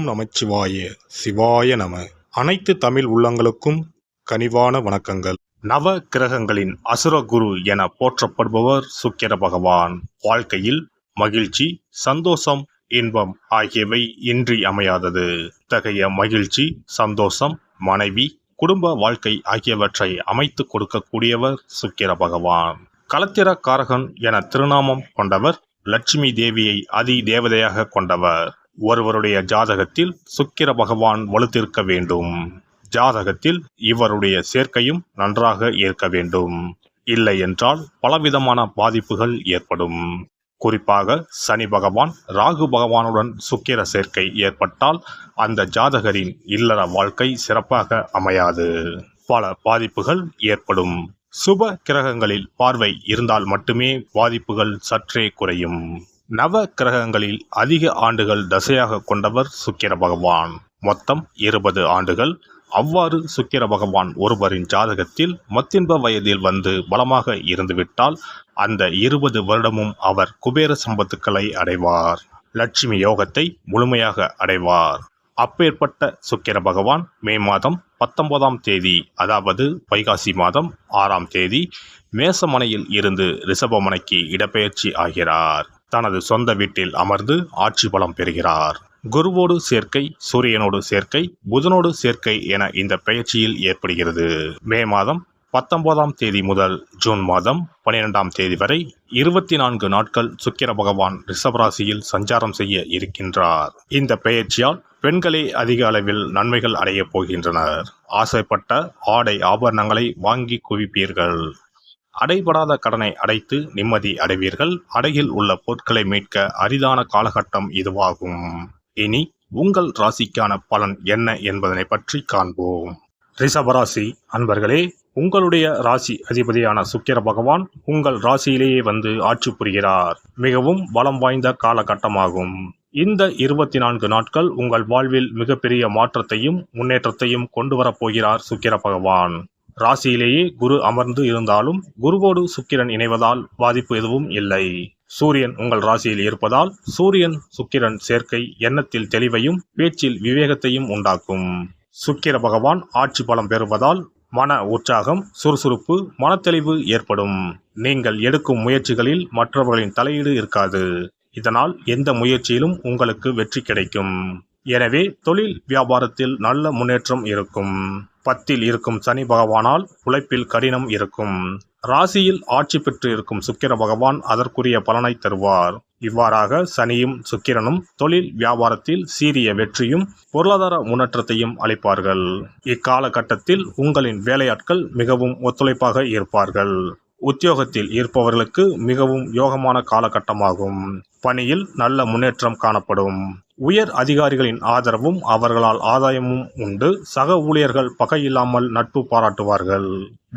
ஓம் நமச்சிவாய சிவாய நம. அனைத்து தமிழ் உள்ளங்களுக்கும் கனிவான வணக்கங்கள். நவ கிரகங்களின் அசுர குரு என போற்றப்படுபவர் சுக்கிர பகவான். வாழ்க்கையில் மகிழ்ச்சி, சந்தோஷம், இன்பம் ஆகியவை இன்றி அமையாதது. இத்தகைய மகிழ்ச்சி, சந்தோஷம், மனைவி, குடும்ப வாழ்க்கை ஆகியவற்றை அமைத்து கொடுக்கக்கூடியவர் சுக்கிர பகவான். களத்திர காரகன் என திருநாமம் கொண்டவர். லட்சுமி தேவியை அதி தேவதையாக கொண்டவர். ஒருவருடைய ஜாதகத்தில் சுக்கிர பகவான் வலுத்திருக்க வேண்டும். ஜாதகத்தில் இவருடைய சேர்க்கையும் நன்றாக இருக்க வேண்டும். இல்லை என்றால் பலவிதமான பாதிப்புகள் ஏற்படும். குறிப்பாக சனி பகவான், ராகு பகவானுடன் சுக்கிர சேர்க்கை ஏற்பட்டால் அந்த ஜாதகரின் இல்லற வாழ்க்கை சிறப்பாக அமையாது. பல பாதிப்புகள் ஏற்படும். சுப கிரகங்களில் பார்வை இருந்தால் மட்டுமே பாதிப்புகள் சற்றே குறையும். நவ கிரகங்களில் அதிக ஆண்டுகள் தசையாக கொண்டவர் சுக்கிர பகவான். மொத்தம் 20 ஆண்டுகள். அவ்வாறு சுக்கிர பகவான் ஒருவரின் ஜாதகத்தில் மத்தின்ப வயதில் வந்து பலமாக இருந்துவிட்டால் அந்த 20 வருடமும் அவர் குபேர சம்பத்துக்களை அடைவார். லட்சுமி யோகத்தை முழுமையாக அடைவார். அப்பேற்பட்ட சுக்கிர பகவான் மே மாதம் 19ஆம் தேதி, அதாவது வைகாசி மாதம் 6ஆம் தேதி மேசமனையில் இருந்து ரிஷபமனைக்கு இடப்பெயர்ச்சி ஆகிறார். தனது சொந்த வீட்டில் அமர்ந்து ஆட்சி பலம் பெறுகிறார். குருவோடு சேர்க்கை, சூரியனோடு சேர்க்கை, புதனோடு சேர்க்கை என இந்த பெயர்ச்சியில் ஏற்படுகிறது. மே மாதம் 19ஆம் தேதி முதல் ஜூன் மாதம் 12ஆம் தேதி வரை 24 நாட்கள் சுக்கிர பகவான் ரிஷபராசியில் சஞ்சாரம் செய்ய இருக்கின்றார். இந்த பெயர்ச்சியால் பெண்களே அதிக அளவில் நன்மைகள் அடையப் போகின்றனர். ஆசைப்பட்ட ஆடை ஆபரணங்களை வாங்கி குவிப்பீர்கள். அடைபடாத கடனை அடைத்து நிம்மதி அடைவீர்கள். அடையில் உள்ள பொருட்களை மீட்க அரிதான காலகட்டம் இதுவாகும். இனி உங்கள் ராசிக்கான பலன் என்ன என்பதனை பற்றி காண்போம். ரிஷபராசி அன்பர்களே, உங்களுடைய ராசி அதிபதியான சுக்கிர பகவான் உங்கள் ராசியிலேயே வந்து ஆட்சி புரிகிறார். மிகவும் பலம் வாய்ந்த காலகட்டமாகும். இந்த 24 நாட்கள் உங்கள் வாழ்வில் மிகப்பெரிய மாற்றத்தையும் முன்னேற்றத்தையும் கொண்டு வரப்போகிறார் சுக்கிர பகவான். ராசியிலேயே குரு அமர்ந்து இருந்தாலும் குருவோடு சுக்கிரன் இணைவதால் பாதிப்பு எதுவும் இல்லை. சூரியன் உங்கள் ராசியில் இருப்பதால் சூரியன் சுக்கிரன் சேர்க்கை எண்ணத்தில் தெளிவையும் பேச்சில் விவேகத்தையும் உண்டாக்கும். சுக்கிர பகவான் ஆட்சி பலம் பெறுவதால் மன உற்சாகம், சுறுசுறுப்பு, மனத்தெளிவு ஏற்படும். நீங்கள் எடுக்கும் முயற்சிகளில் மற்றவர்களின் தலையீடு இருக்காது. இதனால் எந்த முயற்சியிலும் உங்களுக்கு வெற்றி கிடைக்கும். எனவே தொழில் வியாபாரத்தில் நல்ல முன்னேற்றம் இருக்கும். 10ல் இருக்கும் சனி பகவானால் உழைப்பில் கடினம் இருக்கும். ராசியில் ஆட்சி பெற்று இருக்கும் சுக்கிர பகவான் அதற்குரிய பலனை தருவார். இவ்வாறாக சனியும் சுக்கிரனும் தொழில் வியாபாரத்தில் சீரிய வெற்றியும் பொருளாதார முன்னேற்றத்தையும் அளிப்பார்கள். இக்காலகட்டத்தில் உங்களின் வேலையாட்கள் மிகவும் ஒத்துழைப்பாக இருப்பார்கள். உத்தியோகத்தில் இருப்பவர்களுக்கு மிகவும் யோகமான காலகட்டமாகும். பணியில் நல்ல முன்னேற்றம் காணப்படும். உயர் அதிகாரிகளின் ஆதரவும் அவர்களால் ஆதாயமும் உண்டு. சக ஊழியர்கள் பகையில்லாமல் நட்பு பாராட்டுவார்கள்.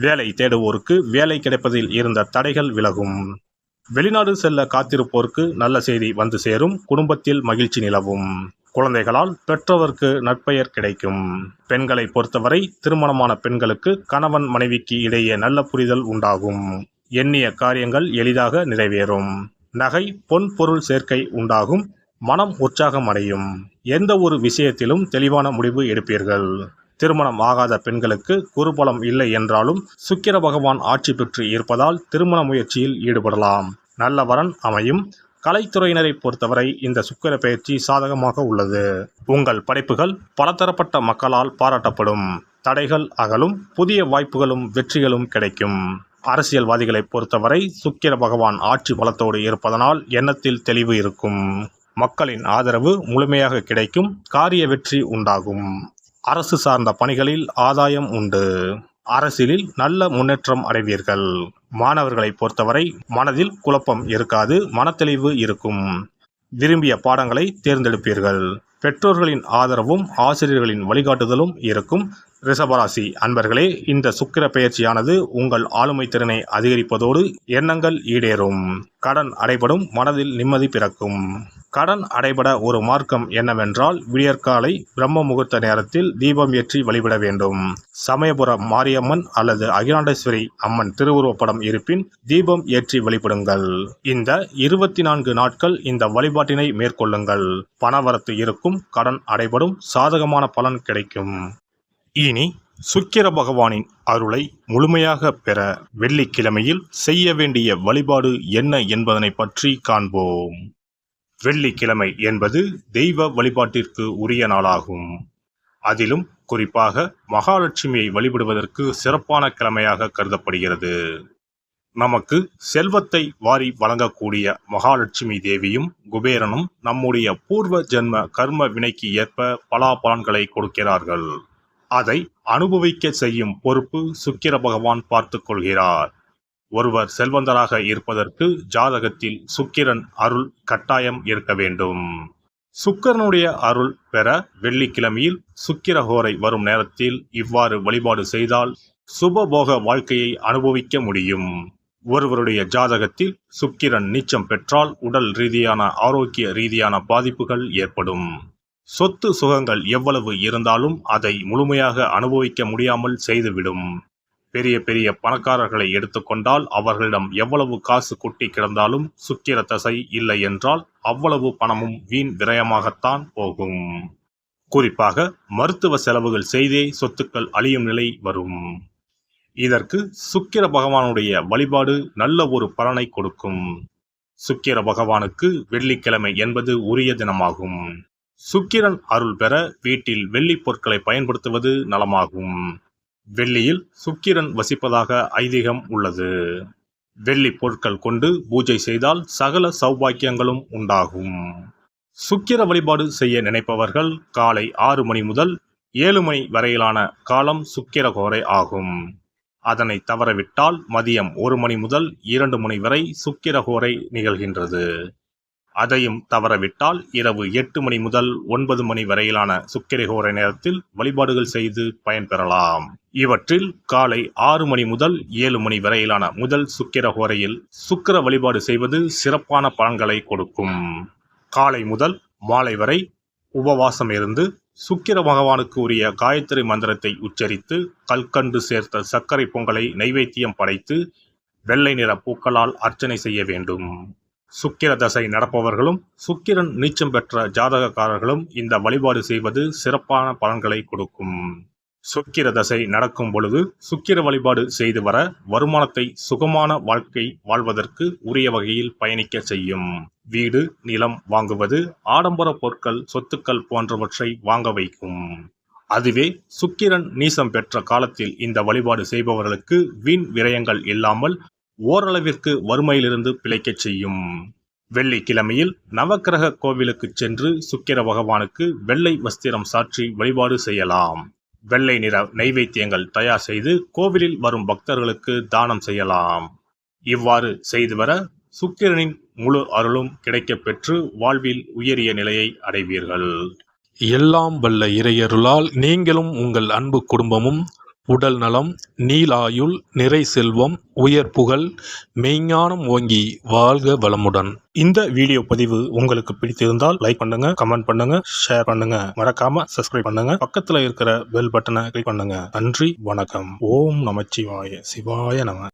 வேலை தேடுவோருக்கு வேலை கிடைப்பதில் இருந்த தடைகள் விலகும். வெளிநாடு செல்ல காத்திருப்போருக்கு நல்ல செய்தி வந்து சேரும். குடும்பத்தில் மகிழ்ச்சி நிலவும். குழந்தைகளால் பெற்றவருக்கு நற்பெயர் கிடைக்கும். பெண்களை பொறுத்தவரை திருமணமான பெண்களுக்கு கணவன் மனைவிக்கு இடையே நல்ல புரிதல் உண்டாகும். எண்ணிய காரியங்கள் எளிதாக நிறைவேறும். நகை, பொன் பொருள் சேர்க்கை உண்டாகும். மனம் உற்சாகம் அடையும். எந்த ஒரு விஷயத்திலும் தெளிவான முடிவு எடுப்பீர்கள். திருமணம் ஆகாத பெண்களுக்கு குருபலம் இல்லை என்றாலும் சுக்கிர பகவான் ஆட்சி பெற்று இருப்பதால் திருமண முயற்சியில் ஈடுபடலாம். நல்ல வரன் அமையும். கலைத்துறையினரை பொறுத்தவரை இந்த சுக்கிர பெயர்ச்சி சாதகமாக உள்ளது. உங்கள் படைப்புகள் பலதரப்பட்ட மக்களால் பாராட்டப்படும். தடைகள் அகலும். புதிய வாய்ப்புகளும் வெற்றிகளும் கிடைக்கும். அரசியல்வாதிகளை பொறுத்தவரை சுக்கிர பகவான் ஆட்சி பலத்தோடு இருப்பதனால் எண்ணத்தில் தெளிவு இருக்கும். மக்களின் ஆதரவு முழுமையாக கிடைக்கும். காரிய வெற்றி உண்டாகும். அரசு சார்ந்த பணிகளில் ஆதாயம் உண்டு. அரசியலில் நல்ல முன்னேற்றம் அடைவீர்கள். மாணவர்களை பொறுத்தவரை மனதில் குழப்பம் இருக்காது. மனத்தெளிவு இருக்கும். விரும்பிய பாடங்களை தேர்ந்தெடுப்பீர்கள். பெற்றோர்களின் ஆதரவும் ஆசிரியர்களின் வழிகாட்டுதலும் இருக்கும். ரிஷபராசி அன்பர்களே, இந்த சுக்கிர பெயர்ச்சியானது உங்கள் ஆளுமை திறனை அதிகரிப்பதோடு எண்ணங்கள் ஈடேறும். கடன் அடைபடும். மனதில் நிம்மதி பிறக்கும். கடன் அடைபட ஒரு மார்க்கம் என்னவென்றால் விடியற்காலை பிரம்ம முகூர்த்த நேரத்தில் தீபம் ஏற்றி வழிபட வேண்டும். சமயபுரம் மாரியம்மன் அல்லது அகிலாண்டேஸ்வரி அம்மன் திருவுருவப்படம் இருப்பின் தீபம் ஏற்றி வழிபடுங்கள். இந்த 24 நாட்கள் இந்த வழிபாட்டினை மேற்கொள்ளுங்கள். பணவரத்து இருக்கும், கடன் அடைபடும், சாதகமான பலன் கிடைக்கும். இனி சுக்கிர பகவானின் அருளை முழுமையாக பெற வெள்ளிக்கிழமையில் செய்ய வேண்டிய வழிபாடு என்ன என்பதனை பற்றி காண்போம். வெள்ளிக்கிழமை என்பது தெய்வ வழிபாட்டிற்கு உரிய நாளாகும். அதிலும் குறிப்பாக மகாலட்சுமியை வழிபடுவதற்கு சிறப்பான கிழமையாக கருதப்படுகிறது. நமக்கு செல்வத்தை வாரி வழங்கக்கூடிய மகாலட்சுமி தேவியும் குபேரனும் நம்முடைய பூர்வ ஜென்ம கர்ம வினைக்கு ஏற்ப பலாபலன்களை கொடுக்கிறார்கள். அதை அனுபவிக்க செய்யும் பொறுப்பு சுக்கிர பகவான் பார்த்து கொள்கிறார். ஒருவர் செல்வந்தராக இருப்பதற்கு ஜாதகத்தில் சுக்கிரன் அருள் கட்டாயம் இருக்க வேண்டும். சுக்கிரனுடைய அருள் பெற வெள்ளிக்கிழமையில் சுக்கிரஹோரை வரும் நேரத்தில் இவ்வாறு வழிபாடு செய்தால் சுபபோக வாழ்க்கையை அனுபவிக்க முடியும். ஒருவருடைய ஜாதகத்தில் சுக்கிரன் நீச்சம் பெற்றால் உடல் ரீதியான ஆரோக்கிய ரீதியான பாதிப்புகள் ஏற்படும். சொத்து சுகங்கள் எவ்வளவு இருந்தாலும் அதை முழுமையாக அனுபவிக்க முடியாமல் செய்துவிடும். பெரிய பெரிய பணக்காரர்களை எடுத்துக்கொண்டால் அவர்களிடம் எவ்வளவு காசு கொட்டி கிடந்தாலும் சுக்கிர தசை இல்லை என்றால் அவ்வளவு பணமும் வீண் விரயமாகத்தான் போகும். குறிப்பாக மருத்துவ செலவுகள் செய்தே சொத்துக்கள் அழியும் நிலை வரும். இதற்கு சுக்கிர பகவானுடைய வழிபாடு நல்ல ஒரு பலனை கொடுக்கும். சுக்கிர பகவானுக்கு வெள்ளிக்கிழமை என்பது உரிய தினமாகும். சுக்கிரன் அருள் பெற வீட்டில் வெள்ளி பொருட்களை பயன்படுத்துவது நலமாகும். வெள்ளியில் சுக்கிரன் வசிப்பதாக ஐதீகம் உள்ளது. வெள்ளி பொருட்கள் கொண்டு பூஜை செய்தால் சகல சௌபாக்கியங்களும் உண்டாகும். சுக்கிர வழிபாடு செய்ய நினைப்பவர்கள் காலை 6 மணி முதல் 7 மணி வரையிலான காலம் சுக்கிரஹோரை ஆகும். அதனை தவறவிட்டால் மதியம் 1 மணி முதல் 2 மணி வரை சுக்கிரஹோரை நிகழ்கின்றது. அதையும் தவறவிட்டால் இரவு 8 மணி முதல் 9 மணி வரையிலான சுக்கிரஹோரை நேரத்தில் வழிபாடுகள் செய்து பயன்பெறலாம். இவற்றில் காலை 6 மணி முதல் 7 மணி வரையிலான முதல் சுக்கிரஹோரையில் சுக்கிர வழிபாடு செய்வது சிறப்பான பலன்களை கொடுக்கும். காலை முதல் மாலை வரை உபவாசம் இருந்து சுக்கிர பகவானுக்கு உரிய காயத்ரி மந்திரத்தை உச்சரித்து கல்கண்டு சேர்த்த சர்க்கரை பொங்கலை நைவேத்தியம் படைத்து வெள்ளை நிற பூக்களால் அர்ச்சனை செய்ய வேண்டும். சுக்கிர தசை நடப்பவர்களும் சுக்கிரன் நீச்சம் பெற்ற ஜாதகக்காரர்களும் இந்த வழிபாடு செய்வது சிறப்பான பலன்களை கொடுக்கும். சுக்கிர தசை நடக்கும் பொழுது சுக்கிர வழிபாடு செய்து வர வருமானத்தை சுகமான வாழ்க்கை வாழ்வதற்கு உரிய வகையில் பயணிக்க செய்யும். வீடு, நிலம் வாங்குவது, ஆடம்பர பொருட்கள், சொத்துக்கள் போன்றவற்றை வாங்க வைக்கும். அதுவே சுக்கிரன் நீசம் பெற்ற காலத்தில் இந்த வழிபாடு செய்பவர்களுக்கு வீண் விரயங்கள் இல்லாமல் ஓரளவிற்கு வறுமையிலிருந்து பிழைக்கச் செய்யும். வெள்ளிக்கிழமையில் நவக்கிரக கோவிலுக்கு சென்று சுக்கிர பகவானுக்கு வெள்ளை வஸ்திரம் சாற்றி வழிபாடு செய்யலாம். வெள்ளை நிற நைவேத்தியங்கள் தயார் செய்து கோவிலில் வரும் பக்தர்களுக்கு தானம் செய்யலாம். இவ்வாறு செய்து வர சுக்கிரனின் முழு அருளும் கிடைக்கப் பெற்று வாழ்வில் உயரிய நிலையை அடைவீர்கள். எல்லாம் வல்ல இறையருளால் நீங்களும் உங்கள் அன்பு குடும்பமும் உடல் நலம், நீலாயுள், நிறை செல்வம், உயர் புகழ், மெய்ஞானம் ஓங்கி வாழ்க வளமுடன். இந்த வீடியோ பதிவு உங்களுக்கு பிடித்திருந்தால் லைக் பண்ணுங்க, கமெண்ட் பண்ணுங்க, ஷேர் பண்ணுங்க, மறக்காம சப்ஸ்கிரைப் பண்ணுங்க, பக்கத்துல இருக்கிற பெல் பட்டனை கிளிக் பண்ணுங்க. நன்றி, வணக்கம். ஓம் நமச்சிவாய. சிவாய நம.